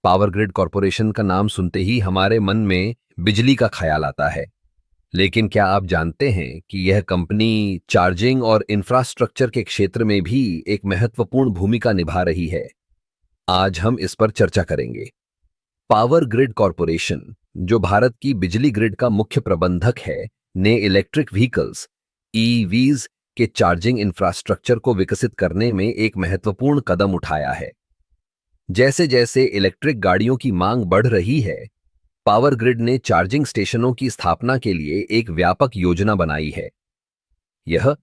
Power grid corporation का नाम सुनते ही हमारे मन में बिजली का ख्याल आता है। लेकिन क्या आप जानते हैं कि यह कंपनी चार्जिंग और इंफ्रास्ट्रक्चर के क्षेत्र में भी एक महत्वपूर्ण भूमिका निभा रही है? आज हम इस पर चर्चा करेंगे। पावर ग्रिड कॉरपोरेशन, जो भारत की बिजली ग्रिड का मुख्य प्रबंधक है, ने इलेक्ट्रिक व्हीकल्स ईवीज के चार्जिंग इंफ्रास्ट्रक्चर को विकसित करने में एक महत्वपूर्ण कदम उठाया है। जैसे जैसे इलेक्ट्रिक गाड़ियों की मांग बढ़ रही है, पावर ग्रिड ने चार्जिंग स्टेशनों की स्थापना के लिए एक व्यापक योजना बनाई है। यह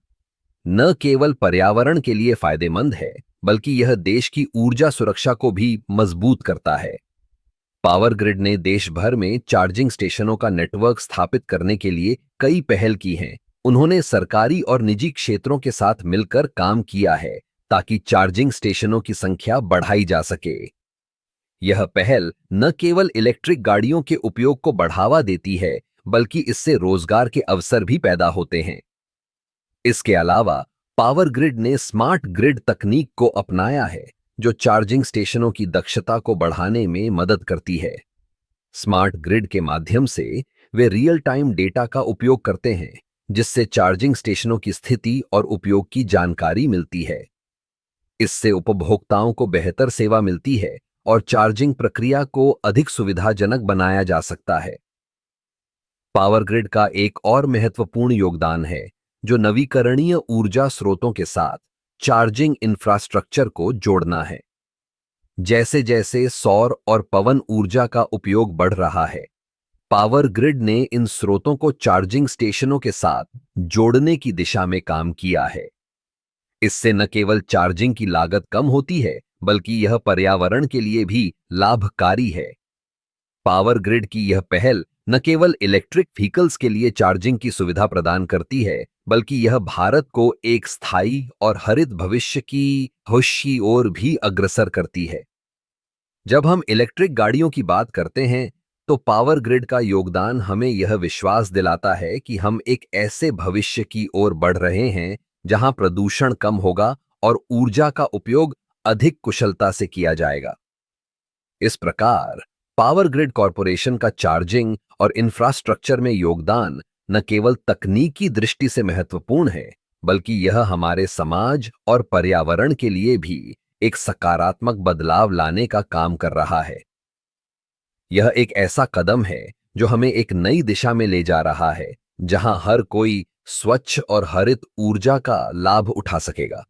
न केवल पर्यावरण के लिए फायदेमंद है, बल्कि यह देश की ऊर्जा सुरक्षा को भी मजबूत करता है। पावर ग्रिड ने देश भर में चार्जिंग स्टेशनों का नेटवर्क स्थापित करने के लिए कई पहल की हैं। उन्होंने सरकारी और निजी क्षेत्रों के साथ मिलकर काम किया है ताकि चार्जिंग स्टेशनों की संख्या बढ़ाई जा सके। यह पहल न केवल इलेक्ट्रिक गाड़ियों के उपयोग को बढ़ावा देती है, बल्कि इससे रोजगार के अवसर भी पैदा होते हैं। इसके अलावा पावर ग्रिड ने स्मार्ट ग्रिड तकनीक को अपनाया है, जो चार्जिंग स्टेशनों की दक्षता को बढ़ाने में मदद करती है। स्मार्ट ग्रिड के माध्यम से वे रियल टाइम डेटा का उपयोग करते हैं, जिससे चार्जिंग स्टेशनों की स्थिति और उपयोग की जानकारी मिलती है। इससे उपभोक्ताओं को बेहतर सेवा मिलती है और चार्जिंग प्रक्रिया को अधिक सुविधाजनक बनाया जा सकता है। पावर ग्रिड का एक और महत्वपूर्ण योगदान है, जो नवीकरणीय ऊर्जा स्रोतों के साथ चार्जिंग इंफ्रास्ट्रक्चर को जोड़ना है। जैसे जैसे सौर और पवन ऊर्जा का उपयोग बढ़ रहा है, पावर ग्रिड ने इन स्रोतों को चार्जिंग स्टेशनों के साथ जोड़ने की दिशा में काम किया है। इससे न केवल चार्जिंग की लागत कम होती है, बल्कि यह पर्यावरण के लिए भी लाभकारी है। पावर ग्रिड की यह पहल न केवल इलेक्ट्रिक व्हीकल्स के लिए चार्जिंग की सुविधा प्रदान करती है, बल्कि यह भारत को एक स्थायी और हरित भविष्य की होश की ओर भी अग्रसर करती है। जब हम इलेक्ट्रिक गाड़ियों की बात करते हैं, तो पावर ग्रिड का योगदान हमें यह विश्वास दिलाता है कि हम एक ऐसे भविष्य की ओर बढ़ रहे हैं जहां प्रदूषण कम होगा और ऊर्जा का उपयोग अधिक कुशलता से किया जाएगा। इस प्रकार पावर ग्रिड कॉरपोरेशन का चार्जिंग और इंफ्रास्ट्रक्चर में योगदान न केवल तकनीकी दृष्टि से महत्वपूर्ण है, बल्कि यह हमारे समाज और पर्यावरण के लिए भी एक सकारात्मक बदलाव लाने का काम कर रहा है। यह एक ऐसा कदम है जो हमें एक नई दिशा में ले जा रहा है, जहां हर कोई स्वच्छ और हरित ऊर्जा का लाभ उठा सकेगा।